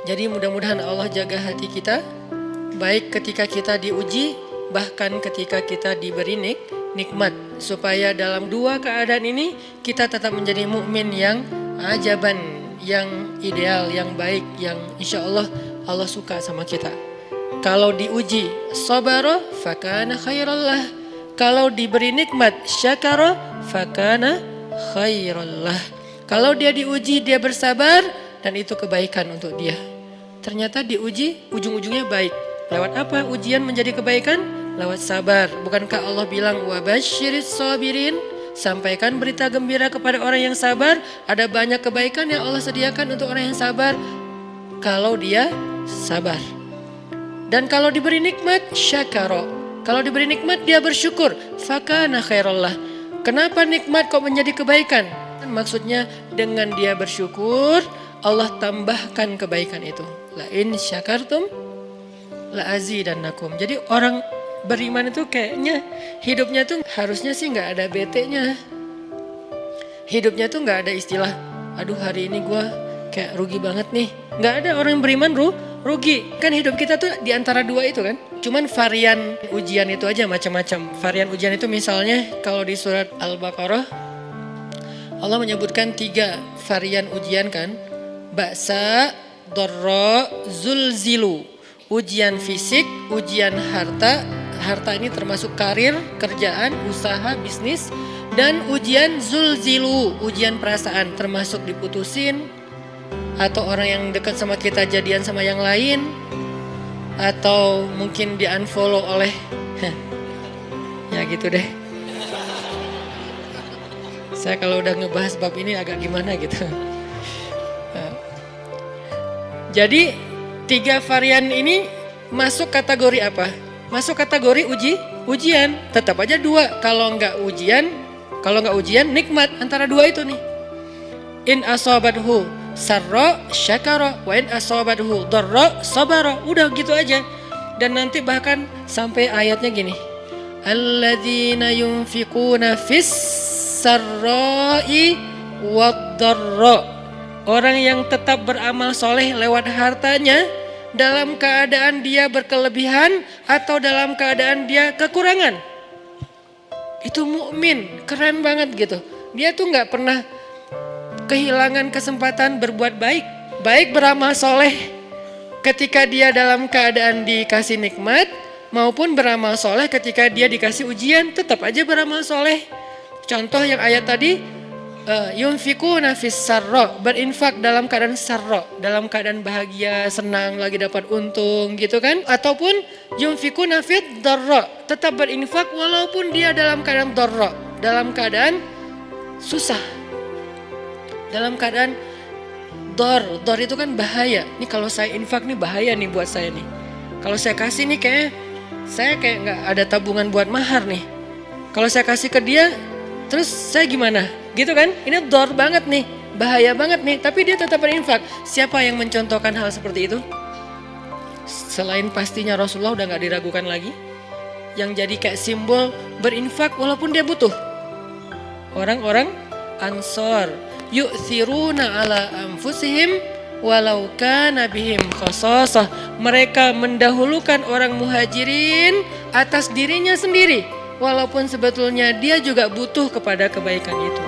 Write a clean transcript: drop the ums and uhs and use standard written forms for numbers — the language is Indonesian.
Jadi mudah-mudahan Allah jaga hati kita, baik ketika kita diuji, bahkan ketika kita diberi nikmat. Supaya dalam dua keadaan ini kita tetap menjadi mukmin yang ajaban, yang ideal, yang baik, yang insya Allah Allah suka sama kita. Kalau diuji sabara fakana khairallah. Kalau diberi nikmat syakara fakana khairallah. Kalau dia diuji dia bersabar dan itu kebaikan untuk dia. Ternyata diuji ujung-ujungnya baik. Lewat apa ujian menjadi kebaikan? Lewat sabar. Bukankah Allah bilang wabasyiris sabirin? Sampaikan berita gembira kepada orang yang sabar. Ada banyak kebaikan yang Allah sediakan untuk orang yang sabar. Kalau dia sabar. Dan kalau diberi nikmat syakara. Kalau diberi nikmat dia bersyukur. Fakana khairallah. Kenapa nikmat kok menjadi kebaikan? Maksudnya dengan dia bersyukur Allah tambahkan kebaikan itu. La in syakartum la azidannakum. Jadi orang beriman itu kayaknya hidupnya tuh harusnya sih nggak ada bete-nya. Hidupnya tuh nggak ada istilah, aduh hari ini gue kayak rugi banget nih. Nggak ada orang yang beriman rugi. Kan hidup kita tuh di antara dua itu kan. Cuman varian ujian itu aja macam-macam. Varian ujian itu misalnya kalau di surat Al-Baqarah Allah menyebutkan 3 varian ujian kan. Ba'sa, dharra, zulzilu. Ujian fisik, ujian harta. Harta ini termasuk karir, kerjaan, usaha, bisnis. Dan ujian zulzilu, ujian perasaan termasuk diputusin. Atau orang yang dekat sama kita jadian sama yang lain. Atau mungkin di unfollow oleh ya gitu deh. Saya kalau udah ngebahas bab ini agak gimana gitu. Jadi 3 varian ini masuk kategori apa? Masuk kategori ujian. Tetap aja 2. Kalau nggak ujian nikmat. Antara 2 itu nih. In asabathu sarra syakara wa in asabathu dharra sabara. Udah gitu aja. Dan nanti bahkan sampai ayatnya gini. Alladzina yunfiquna fis sarra'i wad dharra. Orang yang tetap beramal soleh lewat hartanya dalam keadaan dia berkelebihan atau dalam keadaan dia kekurangan. Itu mukmin, keren banget gitu. Dia tuh nggak pernah kehilangan kesempatan berbuat baik. Baik beramal soleh ketika dia dalam keadaan dikasih nikmat maupun beramal soleh ketika dia dikasih ujian tetap aja beramal soleh. Contoh yang ayat tadi. Yunfikuna fis sarra, berinfak dalam keadaan sarra, dalam keadaan bahagia, senang, lagi dapat untung gitu kan. Ataupun yunfikuna fit dharra, tetap berinfak walaupun dia dalam keadaan dharra, dalam keadaan susah. Dalam keadaan dor itu kan bahaya. Nih kalau saya infak nih bahaya nih buat saya nih. Kalau saya kasih nih saya kayak nggak ada tabungan buat mahar nih. Kalau saya kasih ke dia, terus saya gimana? Gitu kan? Ini dor banget nih, bahaya banget nih. Tapi dia tetap berinfak. Siapa yang mencontohkan hal seperti itu? Selain pastinya Rasulullah udah gak diragukan lagi. Yang jadi kayak simbol berinfak walaupun dia butuh. Orang-orang Ansor. Yu'thiruna ala anfusihim walau kana bihim khasasah. Mereka mendahulukan orang muhajirin atas dirinya sendiri. Walaupun sebetulnya dia juga butuh kepada kebaikan itu.